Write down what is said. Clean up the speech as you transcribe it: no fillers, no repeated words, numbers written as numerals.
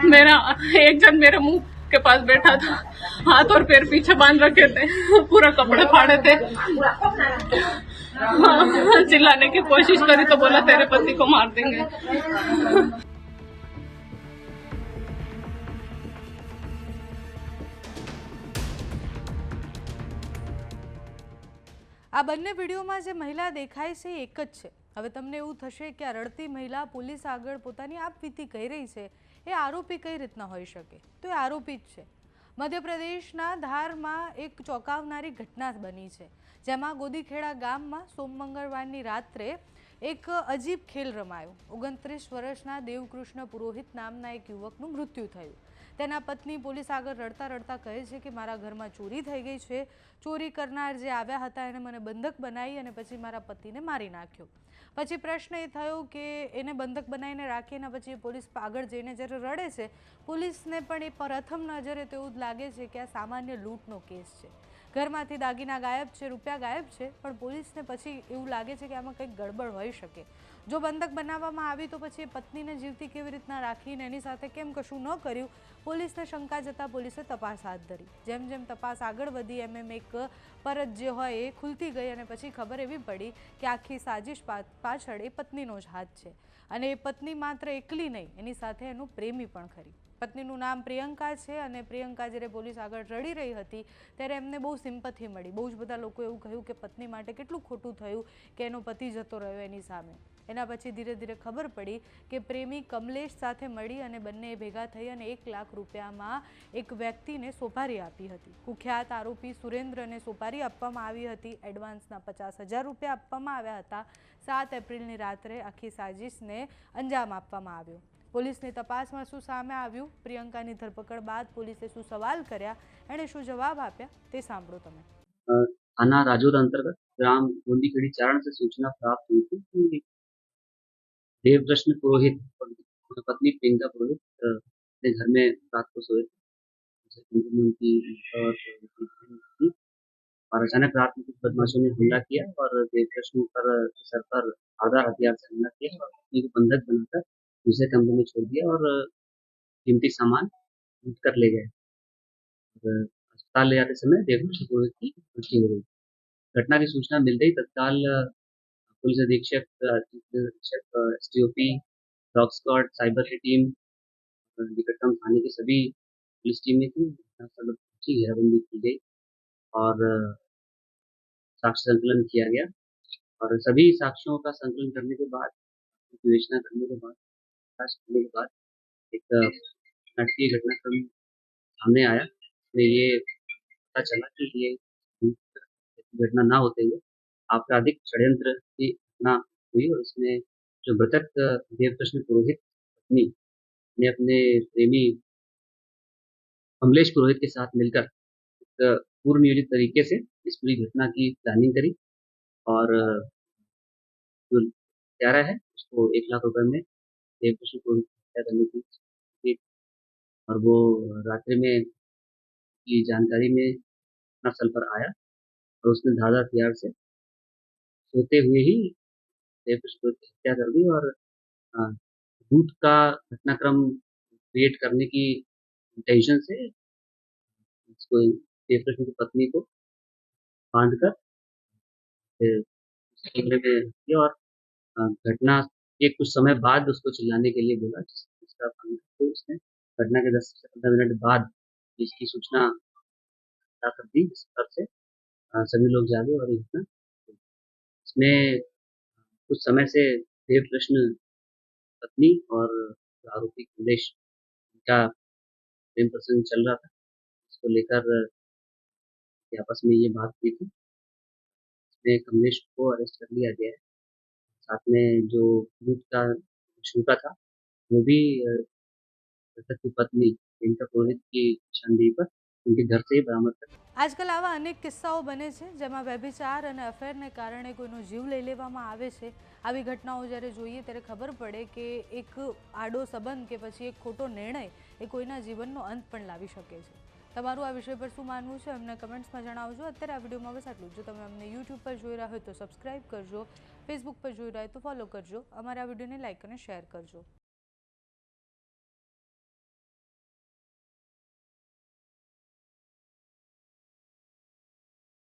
मेरा एक जन मेरे मुंह के पास बैठा था, हाथ और पैर पीछे बांध रखे थे, पूरा कपड़े फाड़े थे। हाँ, चिल्लाने की कोशिश करी तो बोला तेरे पति को मार देंगे। આ બંને વિડીયોમાં જે મહિલા દેખાય છે એ એક જ છે। હવે તમને એવું થશે કે આ રડતી મહિલા પોલીસ આગળ પોતાની આપવીતી કહી રહી છે, એ આરોપી કઈ રીતના હોઈ શકે? તો એ આરોપી જ છે। મધ્યપ્રદેશના ધારમાં એક ચોંકાવનારી ઘટના બની છે, જેમાં ગોદીખેડા ગામમાં સોમ મંગળવારની રાત્રે એક અજીબ ખેલ રમાયો। 29 વર્ષના દેવકૃષ્ણ પુરોહિત નામના એક યુવકનું મૃત્યુ થયું। તેના પત્ની પોલીસ આગળ રડતા રડતા કહે છે કે મારા ઘરમાં ચોરી થઈ ગઈ છે, ચોરી કરનાર જે આવ્યા હતા એને મને બંધક બનાવી અને પછી મારા પતિને મારી નાખ્યો। પછી પ્રશ્ન એ થયો કે એને બંધક બનાવીને રાખી એના પછી પોલીસ આગળ જઈને જ્યારે રડે છે, પોલીસને પણ એ પ્રથમ નજરે તો એવું લાગે છે કે આ સામાન્ય લૂંટનો કેસ છે। ઘરમાંથી દાગીના ગાયબ છે, રૂપિયા ગાયબ છે, પણ પોલીસને પછી એવું લાગે છે કે આમાં કંઈક ગડબડ હોઈ શકે। જો બંધક બનાવવામાં આવી તો પછી એ પત્નીને જીવતી કેવી રીતના રાખીને એની સાથે કેમ કશું ન કર્યું? પોલીસને શંકા જતા પોલીસે તપાસ હાથ ધરી। જેમ જેમ તપાસ આગળ વધી એમ એમ એક પરત જે હોય એ ખુલતી ગઈ અને પછી ખબર એવી પડી કે આખી સાजिश પાછળ એ પત્નીનો જ હાથ છે। અને એ પત્ની માત્ર એકલી નહીં, એની સાથે એનું પ્રેમી પણ ખરી। પત્નીનું નામ પ્રિયંકા છે અને પ્રિયંકા જ્યારે પોલીસ આગળ રડી રહી હતી ત્યારે એમને બહુ સિમ્પથી મળી। બહુ જ બધા લોકો એવું કહ્યું કે પત્ની માટે કેટલું ખોટું થયું કે એનો પતિ જતો રહ્યો એની સામે। એના પછી ધીરે ધીરે ખબર પડી કે પ્રેમી કમલેશ સાથે મળી અને બંને ભેગા થઈ અને 1 લાખ રૂપિયામાં એક વ્યક્તિને સોપારી આપી હતી। કુખ્યાત આરોપી સુરેન્દ્રને સોપારી આપવામાં આવી હતી। એડવાન્સના 50,000 રૂપિયા આપવામાં આવ્યા હતા। 7 એપ્રિલની રાત્રે આખી સાजिशને અંજામ આપવામાં આવ્યો। પોલીસની તપાસમાં શું સામે આવ્યું? પ્રિયંકાની ધરપકડ બાદ પોલીસે શું સવાલ કર્યા, એણે શું જવાબ આપ્યા તે સાંભળો તમે। थाना राजौर अंतर्गत ग्राम गोंदीखेड़ी चारण से सूचना प्राप्त हुई थी कि देवकृष्ण पुरोहित और पत्नी प्रियंका पुरोहित अपने घर में रात को सोए थे। उनकी और अचानक रात में कुछ बदमाशों ने हमला किया और देवकृष्ण पर सर पर आधा हथियार से हमला किया और पत्नी को बंधक बनाकर दूसरे कमरे में छोड़ दिया और कीमती सामान लूट कर ले गए। अस्पताल ले जाते समय देवकृष्ण पुरोहित की मृत्यु हो गई। घटना की सूचना मिलते ही तत्काल पुलिस अधीक्षक एसटीओपी, डॉग स्क्वाड, साइबर की टीम, निकटतम थाने की सभी पुलिस टीमें थी। घटनास्थल पर पहुंची, घेराबंदी की गई और साक्ष्य संकलन किया गया और सभी साक्ष्यों का संकलन करने के बाद, विवेचना करने के बाद, जांच करने के बाद एक नाटकीय घटनाक्रम सामने आया। इसमें ये पता चला कि ये घटना ना होते हुए आपराधिक षड्यंत्र की घटना हुई और इसमें जो मृतक देवकृष्ण पुरोहित पत्नी ने अपने प्रेमी कमलेश पुरोहित के साथ मिलकर एक पूर्व नियोजित तरीके से इस पूरी घटना की प्लानिंग करी और जो हत्यारा है उसको 1 लाख रुपए में देवकृष्ण पुरोहित की हत्या करने की और वो रात्रि में की जानकारी में घटनास्थल पर आया और उसने धारदार हथियार से सोते हुए ही देवकृष्ण पुरोहित की हत्या कर दी और लूट का घटनाक्रम क्रिएट करने की इंटेंशन से इसको देवकृष्ण की पत्नी को बांधकर फिर उस कमरे में रख दिया और घटना के कुछ समय बाद उसको चिल्लाने के लिए बोला, जिसका तो उसने घटना के 10 से 15 मिनट बाद इसकी सूचना कर दी। इस तरह से सभी लोग जागे और इसमें कुछ समय से देवकृष्ण पत्नी और आरोपी कमलेश का प्रेम प्रसंग चल रहा था। इसको लेकर आपस में ये बात हुई थी। इसमें कमलेश को अरेस्ट कर लिया गया है। साथ में जो लूट का छूटा था वो भी मृतक की पत्नी प्रियंका पुरोहित की निशानदेही पर उनके घर से ही बरामद कर। આજકાલ આવા અનેક કિસ્સાઓ બને છે જેમાં વ્યભિચાર અને અફેરને કારણે કોઈનો જીવ લઈ લેવામાં આવે છે। આવી ઘટનાઓ જ્યારે જોઈએ ત્યારે ખબર પડે કે એક આડો સંબંધ કે પછી એક ખોટો નિર્ણય એ કોઈના જીવનનો અંત પણ લાવી શકે છે। તમારું આ વિષય પર શું માનવું છે અમને કમેન્ટ્સમાં જણાવજો। અત્યારે આ વિડીયોમાં બસ આટલું જ। જો તમે અમને યુટ્યુબ પર જોઈ રહ્યા હોય તો સબસ્ક્રાઇબ કરજો, ફેસબુક પર જોઈ રહ્યા હોય તો ફોલો કરજો, અમારા વિડીયોને લાઇક અને શેર કરજો।